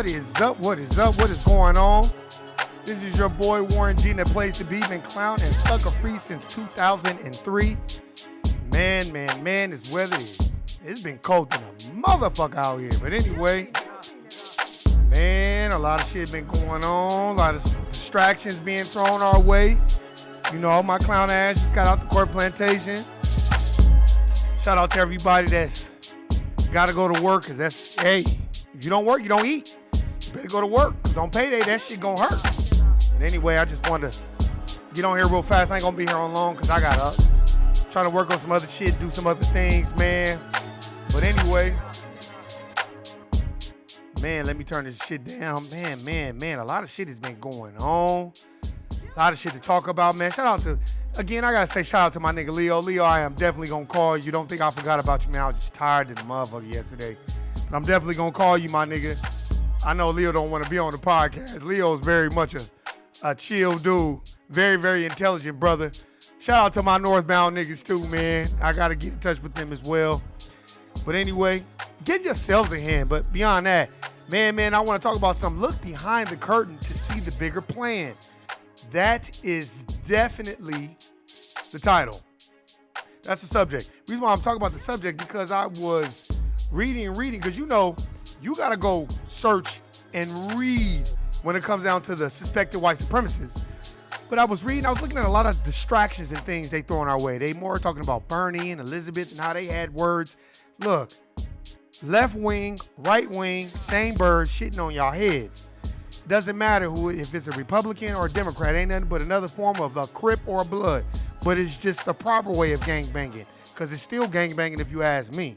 What is up? What is up? What is going on? This is your boy Warren G that plays the Beatman Clown and sucker free since 2003. Man, this weather it's been cold than a motherfucker out here. But anyway, man, a lot of shit been going on. A lot of distractions being thrown our way. You know, my clown ass just got out the court plantation. Shout out to everybody that's got to go to work, because that's, hey, if you don't work, you don't eat. You better go to work, because on payday, that shit gonna hurt. But anyway, I just wanted to get on here real fast. I ain't gonna be here on long, because I got up. Trying to work on some other shit, do some other things, man. But anyway, man, let me turn this shit down. Man, a lot of shit has been going on. A lot of shit to talk about, man. Shout out to, again, I gotta say shout out to my nigga Leo. Leo, I am definitely gonna call you. Don't think I forgot about you, man. I was just tired of the motherfucker yesterday. But I'm definitely gonna call you, my nigga. I know Leo don't want to be on the podcast. Leo is very much a chill dude. Very, very intelligent brother. Shout out to my northbound niggas too, man. I gotta get in touch with them as well. But anyway, give yourselves a hand. But beyond that, man, I want to talk about something. Look behind the curtain to see the bigger plan. That is definitely the title. That's the subject. The reason why I'm talking about the subject, because I was reading, because you know, you got to go search and read when it comes down to the suspected white supremacists. But I was looking at a lot of distractions and things they throwing our way. They more talking about Bernie and Elizabeth and how they had words. Look, left wing, right wing, same bird shitting on y'all heads. It doesn't matter if it's a Republican or a Democrat. Ain't nothing but another form of a Crip or a Blood. But it's just the proper way of gangbanging. Because it's still gangbanging if you ask me.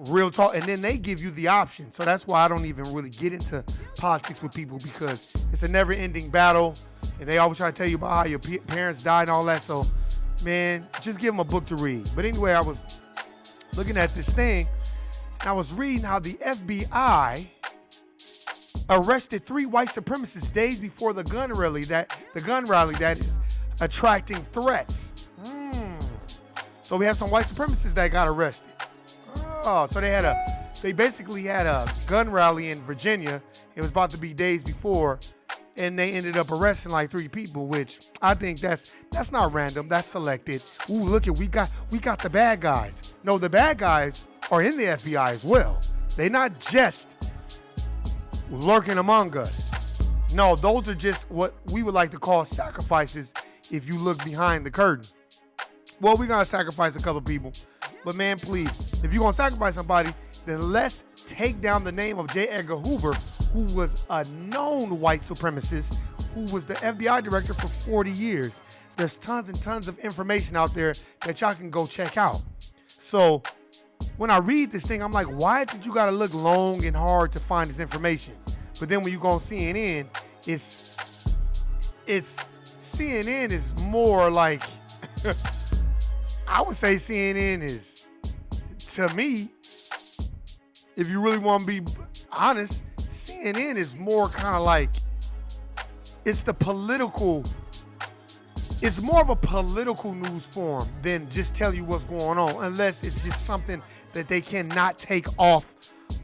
Real talk. And then they give you the option. So that's why I don't even really get into politics with people, because it's a never-ending battle. And they always try to tell you about how your parents died and all that. So, man, just give them a book to read. But anyway, I was looking at this thing, and I was reading how the FBI arrested 3 white supremacists days before the gun rally that is attracting threats. So we have some white supremacists that got arrested. Oh, so they basically had a gun rally in Virginia. It was about to be days before, and they ended up arresting like 3 people, which I think that's not random. That's selected. Ooh, look at we got the bad guys. No, the bad guys are in the FBI as well. They're not just lurking among us. No, those are just what we would like to call sacrifices if you look behind the curtain. Well, we're going to sacrifice a couple people. But man, please, if you're going to sacrifice somebody, then let's take down the name of J. Edgar Hoover, who was a known white supremacist, who was the FBI director for 40 years. There's tons and tons of information out there that y'all can go check out. So when I read this thing, I'm like, why is it you got to look long and hard to find this information? But then when you go on CNN, it's CNN is more like, I would say CNN is, to me, if you really want to be honest, CNN is more kind of like, it's more of a political news form than just tell you what's going on, unless it's just something that they cannot take off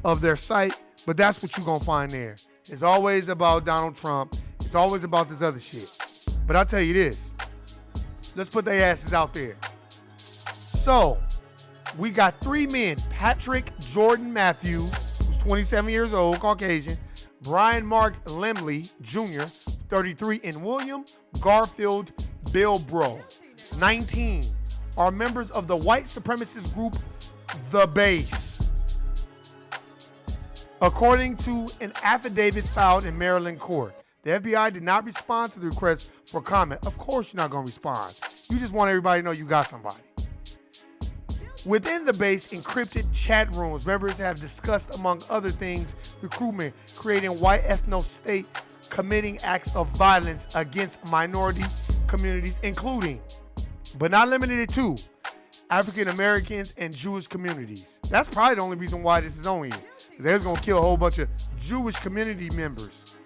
of their site. But that's what you're going to find there. It's always about Donald Trump. It's always about this other shit. But I'll tell you this. Let's put their asses out there. So, we got 3 men. Patrick Jordan Matthews, who's 27 years old, Caucasian. Brian Mark Lemley Jr., 33. And William Garfield Bilbro, 19, are members of the white supremacist group, The Base, according to an affidavit filed in Maryland court. The FBI did not respond to the request for comment. Of course you're not going to respond. You just want everybody to know you got somebody. Within The Base encrypted chat rooms, members have discussed, among other things, recruitment, creating white ethno-state, committing acts of violence against minority communities, including, but not limited to, African Americans and Jewish communities. That's probably the only reason why this is on here. They're going to kill a whole bunch of Jewish community members.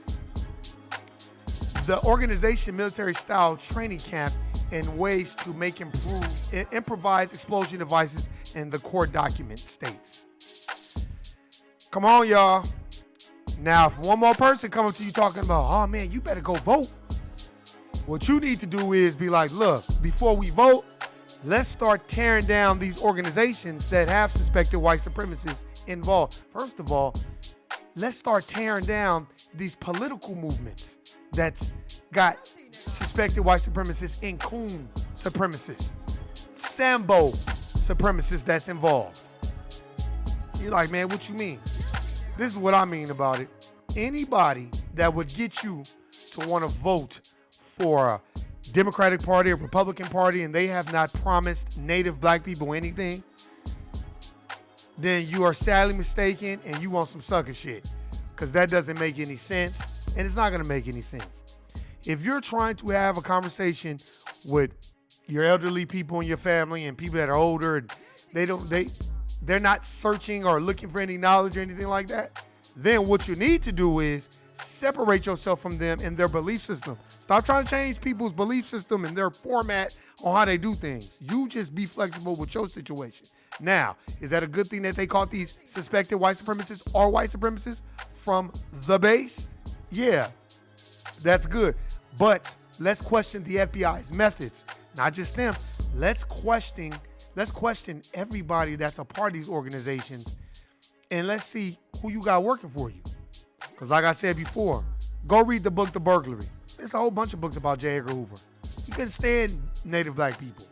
The organization military-style training camp and ways to make improvised explosion devices in the court document states. Come on, y'all. Now, if one more person come up to you talking about, oh man, you better go vote. What you need to do is be like, look, before we vote, let's start tearing down these organizations that have suspected white supremacists involved. First of all, let's start tearing down these political movements that's got suspected white supremacists and coon supremacists, Sambo supremacists that's involved. You're like, man, what you mean? This is what I mean about it. Anybody that would get you to want to vote for a Democratic Party or Republican Party and they have not promised native black people anything, then you are sadly mistaken and you want some sucker shit, because that doesn't make any sense, and it's not going to make any sense. If you're trying to have a conversation with your elderly people in your family and people that are older and they're not searching or looking for any knowledge or anything like that, then what you need to do is separate yourself from them and their belief system. Stop trying to change people's belief system and their format on how they do things. You just be flexible with your situation. Now, is that a good thing that they caught these suspected white supremacists or white supremacists from the base? Yeah, that's good. But let's question the FBI's methods. Not just them. Let's question everybody that's a part of these organizations, and let's see who you got working for you. Because like I said before, go read the book, The Burglary. There's a whole bunch of books about J. Edgar Hoover. He couldn't stand native black people,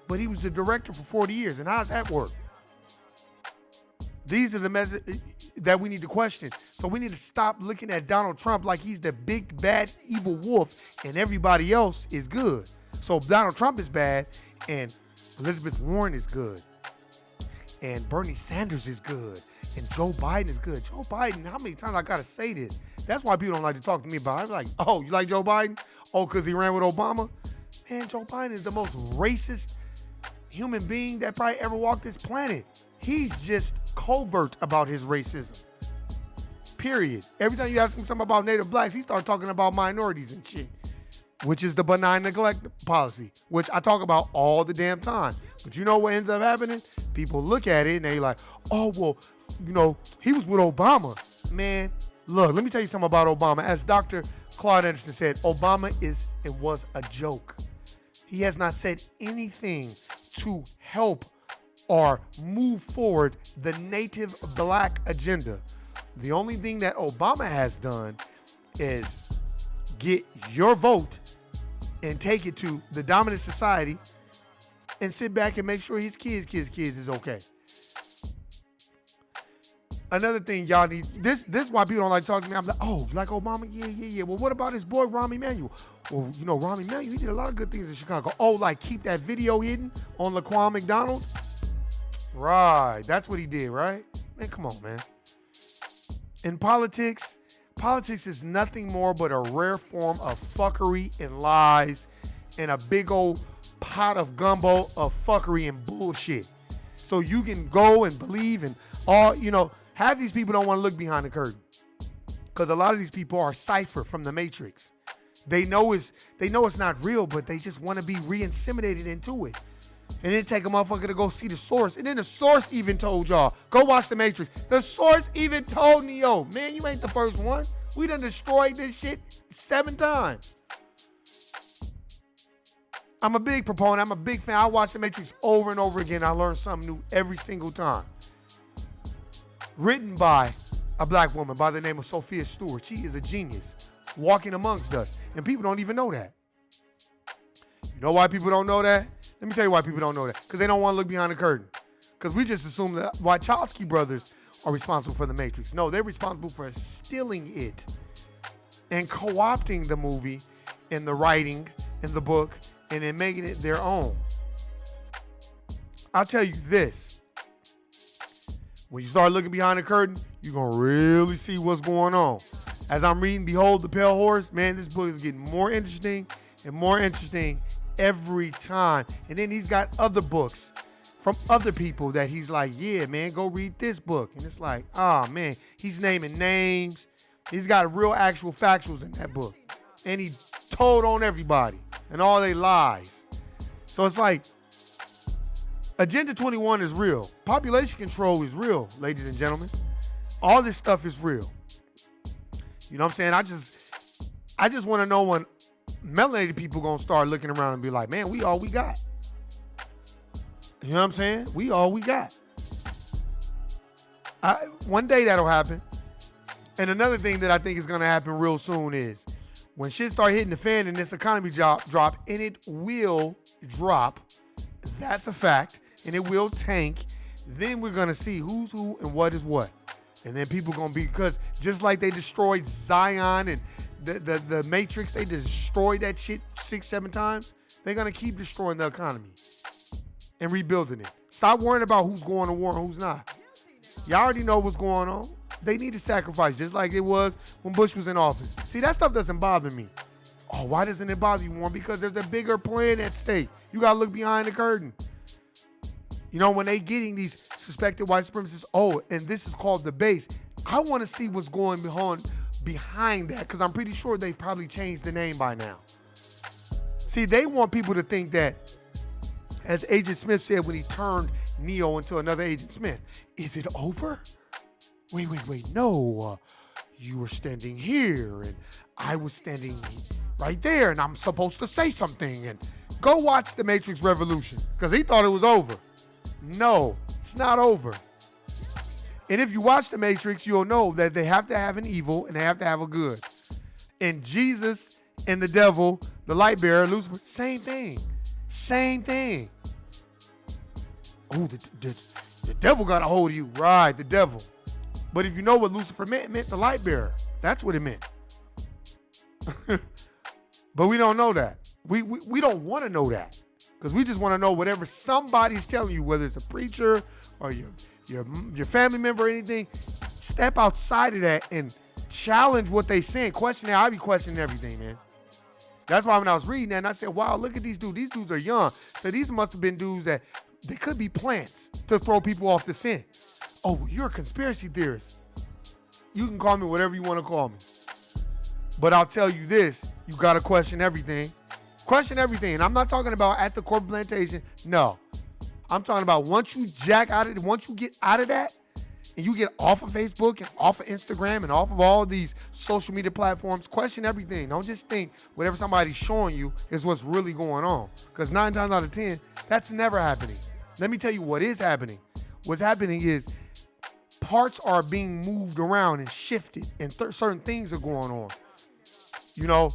but he was the director for 40 years. And how does that work? These are the messages that we need to question. So we need to stop looking at Donald Trump like he's the big, bad, evil wolf and everybody else is good. So Donald Trump is bad and Elizabeth Warren is good and Bernie Sanders is good and Joe Biden is good. Joe Biden, how many times I got to say this? That's why people don't like to talk to me about it. I'm like, oh, you like Joe Biden? Oh, because he ran with Obama? Man, Joe Biden is the most racist human being that probably ever walked this planet. He's just covert about his racism. Period. Every time you ask him something about native blacks, he starts talking about minorities and shit, which is the benign neglect policy, which I talk about all the damn time. But you know what ends up happening? People look at it and they like, oh, well, you know, he was with Obama. Man, look, let me tell you something about Obama. As Dr. Claude Anderson said, Obama is and was a joke. He has not said anything to help or move forward the native black agenda. The only thing that Obama has done is get your vote and take it to the dominant society and sit back and make sure his kids is okay. Another thing y'all need, this is why people don't like talking to me. I'm like, oh, you like Obama? Yeah. Well, what about his boy, Rahm Emanuel? Well, you know, Rahm Emanuel, he did a lot of good things in Chicago. Oh, like keep that video hidden on Laquan McDonald? Right, that's what he did, right? Man, come on, man. In politics is nothing more but a rare form of fuckery and lies and a big old pot of gumbo of fuckery and bullshit. So you can go and believe and all, you know, half these people don't want to look behind the curtain because a lot of these people are cipher from the Matrix. They know it's not real, but they just want to be re-inseminated into it. And then take a motherfucker to go see the source. And then the source even told y'all, go watch the Matrix. The source even told Neo, man, you ain't the first one. We done destroyed this shit 7 times. I'm a big proponent. I'm a big fan. I watch the Matrix over and over again. I learn something new every single time. Written by a black woman by the name of Sophia Stewart. She is a genius walking amongst us. And people don't even know that. You know why people don't know that? Let me tell you why people don't know that. Because they don't want to look behind the curtain. Because we just assume that Wachowski brothers are responsible for the Matrix. No, they're responsible for stealing it and co-opting the movie and the writing and the book and then making it their own. I'll tell you this. When you start looking behind the curtain, you're going to really see what's going on. As I'm reading Behold the Pale Horse, man, this book is getting more interesting and more interesting every time. And then he's got other books from other people that he's like, yeah, man, go read this book. And it's like, oh, man, he's naming names. He's got real actual factuals in that book. And he told on everybody and all they lies. So it's like, Agenda 21 is real. Population control is real, ladies and gentlemen. All this stuff is real. You know what I'm saying? I just want to know when melanated people gonna start looking around and be like, man, we all we got. You know what I'm saying? We all we got. One day that'll happen. And another thing that I think is gonna happen real soon is when shit start hitting the fan and this economy drop, and it will drop. That's a fact. And it will tank. Then we're gonna see who's who and what is what. And then people gonna be, because just like they destroyed Zion and the Matrix, they destroyed that shit 6-7 times. They're gonna keep destroying the economy and rebuilding it. Stop worrying about who's going to war and who's not. Y'all already know what's going on. They need to sacrifice, just like it was when Bush was in office. See, that stuff doesn't bother me. Oh, why doesn't it bother you, Warren? Because there's a bigger plan at stake. You gotta look behind the curtain. You know, when they getting these suspected white supremacists, oh, and this is called the base. I want to see what's going behind that, because I'm pretty sure they've probably changed the name by now. See, they want people to think that, as Agent Smith said when he turned Neo into another Agent Smith, is it over? Wait, no. You were standing here, and I was standing right there, and I'm supposed to say something. And go watch The Matrix Revolution, because he thought it was over. No, it's not over. And if you watch The Matrix, you'll know that they have to have an evil and they have to have a good. And Jesus and the devil, the light bearer, Lucifer, same thing. Same thing. Oh, the devil got a hold of you. Right, the devil. But if you know what Lucifer meant, it meant the light bearer. That's what it meant. But we don't know that. We don't want to know that. Because we just want to know whatever somebody's telling you, whether it's a preacher or your family member or anything. Step outside of that and challenge what they saying. Question it. I be questioning everything, man. That's why when I was reading that, and I said, wow, look at these dudes. These dudes are young. So these must have been dudes that they could be plants to throw people off the scent. Oh, you're a conspiracy theorist. You can call me whatever you want to call me. But I'll tell you this, you got to question everything. Question everything. And I'm not talking about at the corporate plantation. No. I'm talking about once you get out of that, and you get off of Facebook and off of Instagram and off of all these social media platforms, question everything. Don't just think whatever somebody's showing you is what's really going on. Because 9 times out of 10, that's never happening. Let me tell you what is happening. What's happening is parts are being moved around and shifted, and certain things are going on. You know,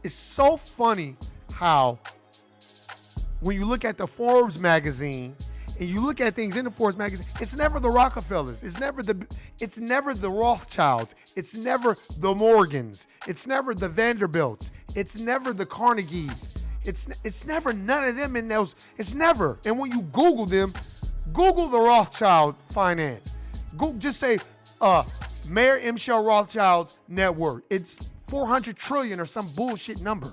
it's so funny how when you look at the Forbes magazine and you look at things in the Forbes magazine, it's never the Rockefellers. It's never the Rothschilds. It's never the Morgans. It's never the Vanderbilts. It's never the Carnegies. It's never none of them in those. It's never. And when you Google them, Google the Rothschild finance. Just say Mayor M. Shell Rothschild's net worth. It's 400 trillion or some bullshit number.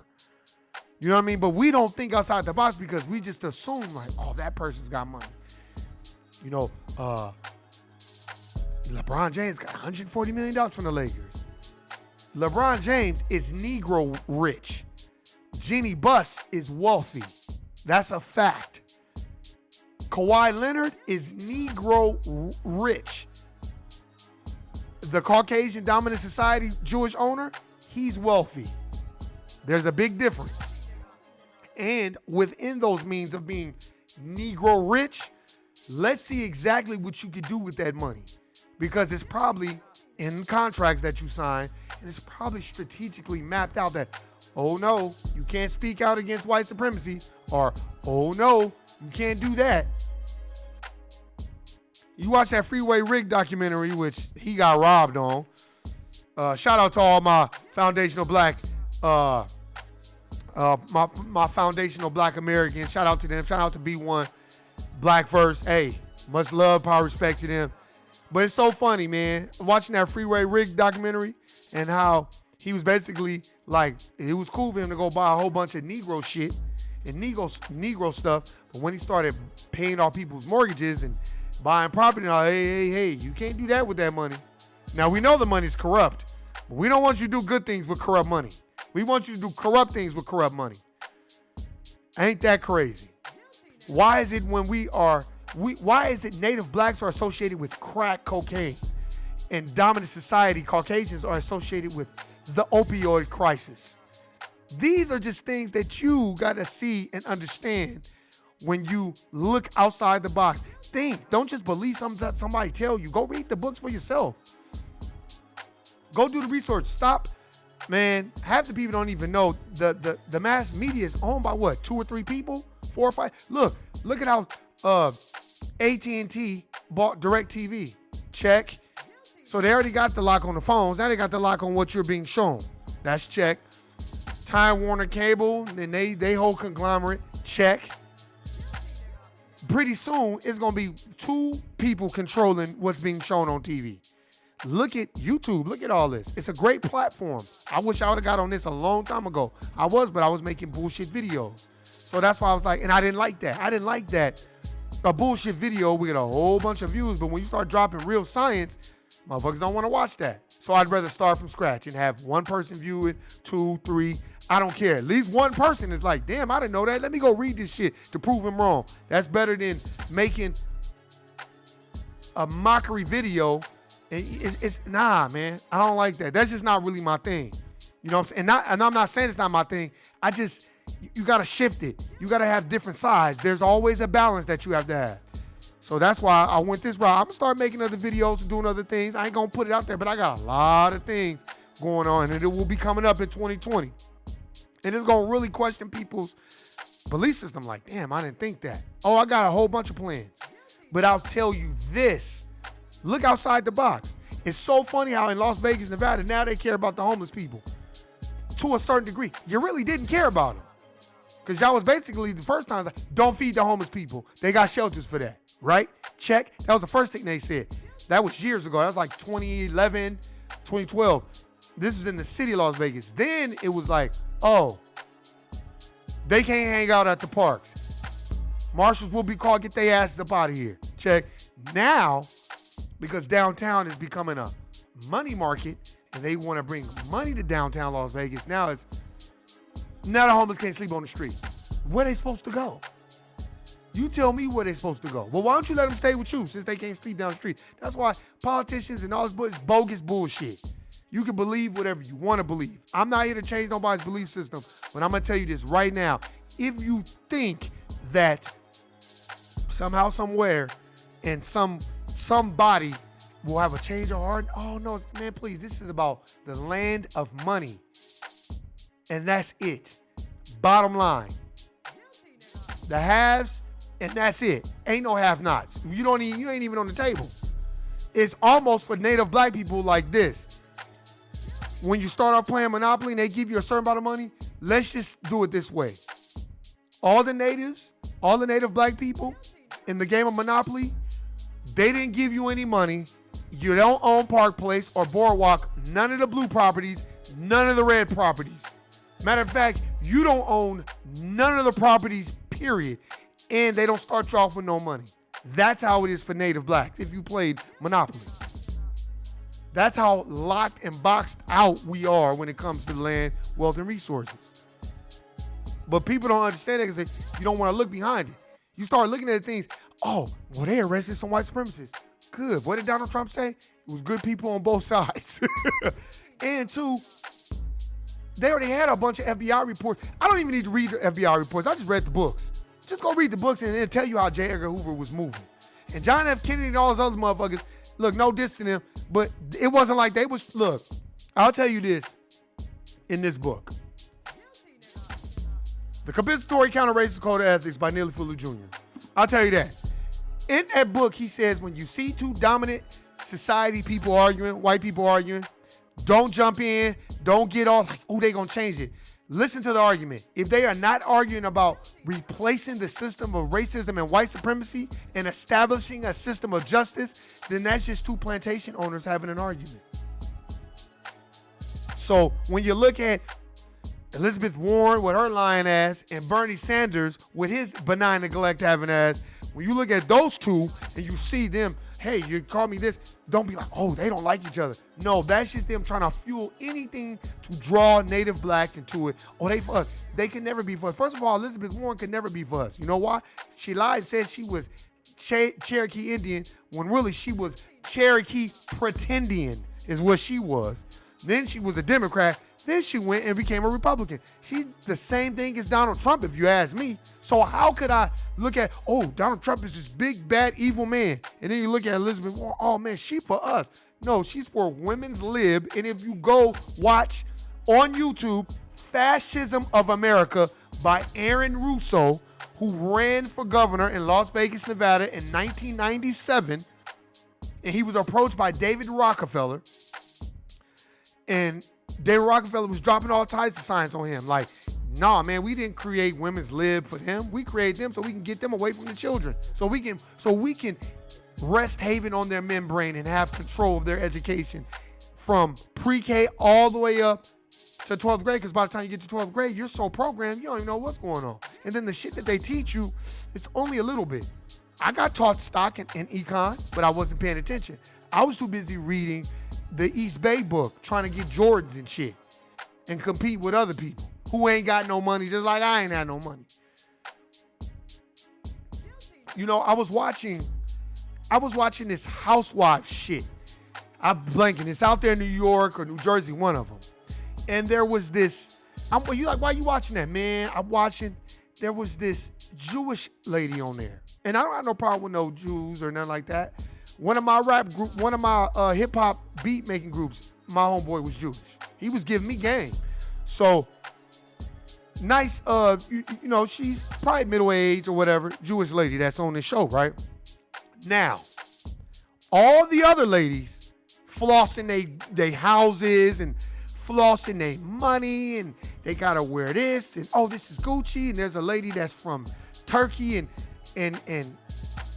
You know what I mean? But we don't think outside the box because we just assume like, oh, that person's got money. You know, LeBron James got $140 million from the Lakers. LeBron James is Negro rich. Jeannie Buss is wealthy. That's a fact. Kawhi Leonard is Negro rich. The Caucasian dominant society Jewish owner, he's wealthy. There's a big difference. And within those means of being Negro rich, let's see exactly what you could do with that money. Because it's probably in contracts that you sign, and it's probably strategically mapped out that, oh no, you can't speak out against white supremacy, or oh no, you can't do that. You watch that Freeway Rick documentary, which he got robbed on. Shout out to all my foundational black, my foundational black Americans. Shout out to them. Shout out to B1, Black First. Hey, much love, power, respect to them. But it's so funny, man. Watching that Freeway Rick documentary and how he was basically like, it was cool for him to go buy a whole bunch of Negro shit and Negro stuff. But when he started paying off people's mortgages and buying property, hey, you can't do that with that money. Now, we know the money's corrupt, but we don't want you to do good things with corrupt money. We want you to do corrupt things with corrupt money. Ain't that crazy? Why is it why is it native blacks are associated with crack cocaine? in dominant society, Caucasians are associated with the opioid crisis. These are just things that you got to see and understand when you look outside the box. Think. Don't just believe something somebody tell you. Go read the books for yourself. Go do the research. Stop. Man, half the people don't even know the mass media is owned by what? 2 or 3 people? 4 or 5? Look at how AT&T bought DirecTV. Check. So they already got the lock on the phones. Now they got the lock on what you're being shown. That's check. Time Warner Cable, then they whole conglomerate. Check. Pretty soon, it's going to be 2 people controlling what's being shown on TV. Look at YouTube. Look at all this. It's a great platform. I wish I would have got on this a long time ago. But I was making bullshit videos. So that's why I was like, and I didn't like that. I didn't like that. A bullshit video, we get a whole bunch of views, but when you start dropping real science, motherfuckers don't want to watch that. So I'd rather start from scratch and have 1 person view it, 2, 3. I don't care. At least 1 person is like, damn, I didn't know that. Let me go read this shit to prove him wrong. That's better than making a mockery video. It's nah, man. I don't like that. That's just not really my thing. You know what I'm saying? And I'm not saying it's not my thing. You got to shift it. You got to have different sides. There's always a balance that you have to have. So that's why I went this route. I'm going to start making other videos and doing other things. I ain't going to put it out there, but I got a lot of things going on, and it will be coming up in 2020. And it's going to really question people's belief system. Like, damn, I didn't think that. Oh, I got a whole bunch of plans. But I'll tell you this. Look outside the box. It's so funny how in Las Vegas, Nevada, now they care about the homeless people. To a certain degree. You really didn't care about them. Because y'all was basically the first time, like, don't feed the homeless people. They got shelters for that, right? Check. That was the first thing they said. That was years ago. That was like 2011, 2012. This was in the city of Las Vegas. Then it was like, oh, they can't hang out at the parks. Marshals will be called, get their asses up out of here. Check. Now, because downtown is becoming a money market and they want to bring money to downtown Las Vegas, now the homeless can't sleep on the street. Where they supposed to go? You tell me where they supposed to go. Well, why don't you let them stay with you since they can't sleep down the street? That's why politicians and all this is bogus bullshit. You can believe whatever you want to believe. I'm not here to change nobody's belief system, but I'm going to tell you this right now. If you think that somehow, somewhere, and somebody will have a change of heart, oh no, man, please, this is about the land of money. And that's it. Bottom line. The haves, and that's it. Ain't no have-nots. You ain't even on the table. It's almost for native black people like this. When you start off playing Monopoly and they give you a certain amount of money, let's just do it this way. All the native black people in the game of Monopoly, they didn't give you any money. You don't own Park Place or Boardwalk, none of the blue properties, none of the red properties. Matter of fact, you don't own none of the properties, period. And they don't start you off with no money. That's how it is for native blacks if you played Monopoly. That's how locked and boxed out we are when it comes to land, wealth, and resources. But people don't understand that because you don't want to look behind it. You start looking at things, oh, well, they arrested some white supremacists. Good. What did Donald Trump say? It was good people on both sides. And 2, they already had a bunch of FBI reports. I don't even need to read the FBI reports. I just read the books. Just go read the books and it'll tell you how J. Edgar Hoover was moving. And John F. Kennedy and all those other motherfuckers, look, no diss to them, but it wasn't like they was, look, I'll tell you this in this book. The Compensatory Counter-Racist Code of Ethics by Neely Fuller Jr. I'll tell you that. In that book, he says when you see 2 dominant society people arguing, white people arguing, don't jump in, don't get all like, oh, they gonna change it. Listen to the argument. If they are not arguing about replacing the system of racism and white supremacy and establishing a system of justice, then that's just 2 plantation owners having an argument. So when you look at Elizabeth Warren with her lying ass and Bernie Sanders with his benign neglect having ass, when you look at those 2 and you see them, hey, you call me this, don't be like, oh, they don't like each other. No, that's just them trying to fuel anything to draw native blacks into it. Oh, they for us. They can never be for us. First of all, Elizabeth Warren could never be for us. You know why? She lied and said she was Cherokee Indian when really she was Cherokee pretendian is what she was. Then she was a Democrat. Then she went and became a Republican. She's the same thing as Donald Trump, if you ask me. So how could I look at, oh, Donald Trump is this big, bad, evil man. And then you look at Elizabeth Warren, oh, man, she for us. No, she's for women's lib. And if you go watch on YouTube, Fascism of America by Aaron Russo, who ran for governor in Las Vegas, Nevada in 1997. And he was approached by David Rockefeller. And David Rockefeller was dropping all types of signs on him. Like, nah, man, we didn't create women's lib for them. We created them so we can get them away from the children. So we can rest haven on their membrane and have control of their education from pre-K all the way up to 12th grade. Because by the time you get to 12th grade, you're so programmed, you don't even know what's going on. And then the shit that they teach you, it's only a little bit. I got taught stock and econ, but I wasn't paying attention. I was too busy reading the East Bay book, trying to get Jordans and shit and compete with other people who ain't got no money, just like I ain't had no money. You know, I was watching this housewives shit. I'm blanking. It's out there in New York or New Jersey, one of them. And there was this, you like, why are you watching that, man? I'm watching, there was this Jewish lady on there. And I don't have no problem with no Jews or nothing like that. One of my hip hop beat making groups, my homeboy was Jewish. He was giving me game. So nice, you know, she's probably middle-aged or whatever, Jewish lady that's on this show, right? Now, all the other ladies flossing they houses and flossing their money, and they gotta wear this, and oh, this is Gucci, and there's a lady that's from Turkey, and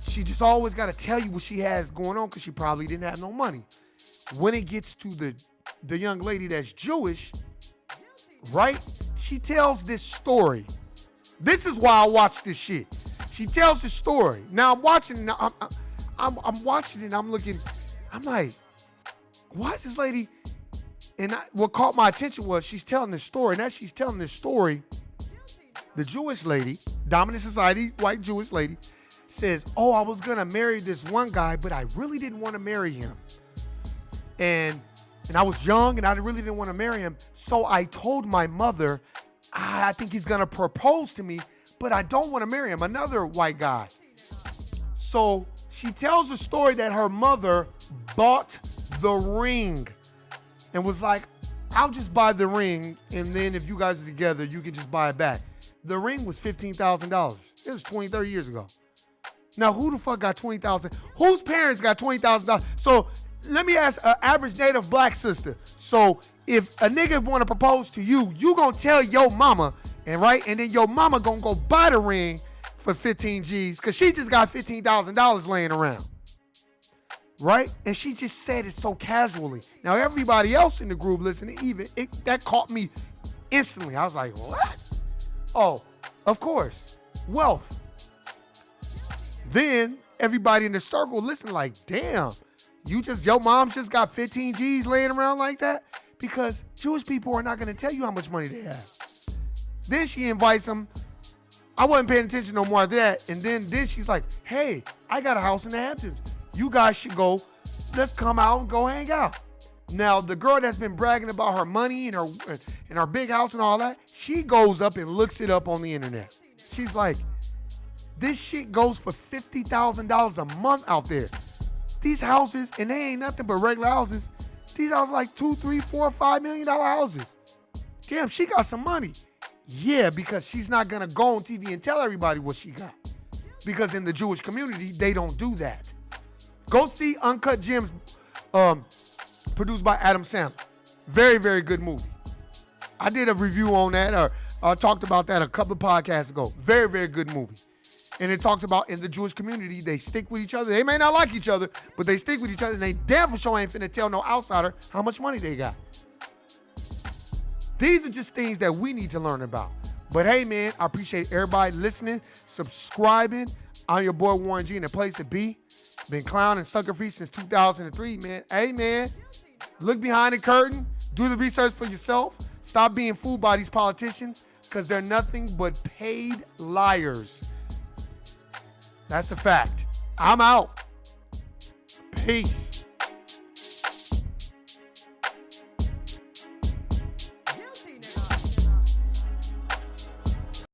she just always got to tell you what she has going on because she probably didn't have no money. When it gets to the young lady that's Jewish, right? She tells this story. This is why I watch this shit. She tells this story. Now I'm watching. I'm watching it. And I'm looking. I'm like, why is this lady? And what caught my attention was she's telling this story. And as she's telling this story, the Jewish lady, dominant society, white Jewish lady, says, oh, I was gonna marry this one guy, but I really didn't want to marry him. And I was young and I really didn't want to marry him. So I told my mother, I think he's gonna propose to me, but I don't want to marry him, another white guy. So she tells a story that her mother bought the ring and was like, I'll just buy the ring, and then if you guys are together, you can just buy it back. The ring was $15,000. It was 20, 30 years ago. Now, who the fuck got $20,000? Whose parents got $20,000? So let me ask an average native black sister. So if a nigga want to propose to you, you gonna tell your mama, and then your mama gonna go buy the ring for 15 G's because she just got $15,000 laying around, right? And she just said it so casually. Now everybody else in the group listening, that caught me instantly. I was like, what? Oh, of course, wealth. Then everybody in the circle listened like, damn, your mom just got 15 G's laying around like that? Because Jewish people are not going to tell you how much money they have. Then she invites them. I wasn't paying attention no more after that. And then she's like, hey, I got a house in the Hamptons. You guys should go. Let's come out and go hang out. Now, the girl that's been bragging about her money and her big house and all that, she goes up and looks it up on the internet. She's like, this shit goes for $50,000 a month out there. These houses, and they ain't nothing but regular houses. These houses like $2, $3, $4, $5 million houses. Damn, she got some money. Yeah, because she's not gonna go on TV and tell everybody what she got. Because in the Jewish community, they don't do that. Go see Uncut Gems, produced by Adam Sandler. Very, very good movie. I did a review on that, or talked about that a couple of podcasts ago. Very, very good movie. And it talks about in the Jewish community, they stick with each other. They may not like each other, but they stick with each other, and they damn for sure ain't finna tell no outsider how much money they got. These are just things that we need to learn about. But hey, man, I appreciate everybody listening, subscribing. I'm your boy Warren G, and the place to be. Been clowning Sucker Free since 2003, man. Hey, man, look behind the curtain. Do the research for yourself. Stop being fooled by these politicians because they're nothing but paid liars. That's a fact. I'm out. Peace.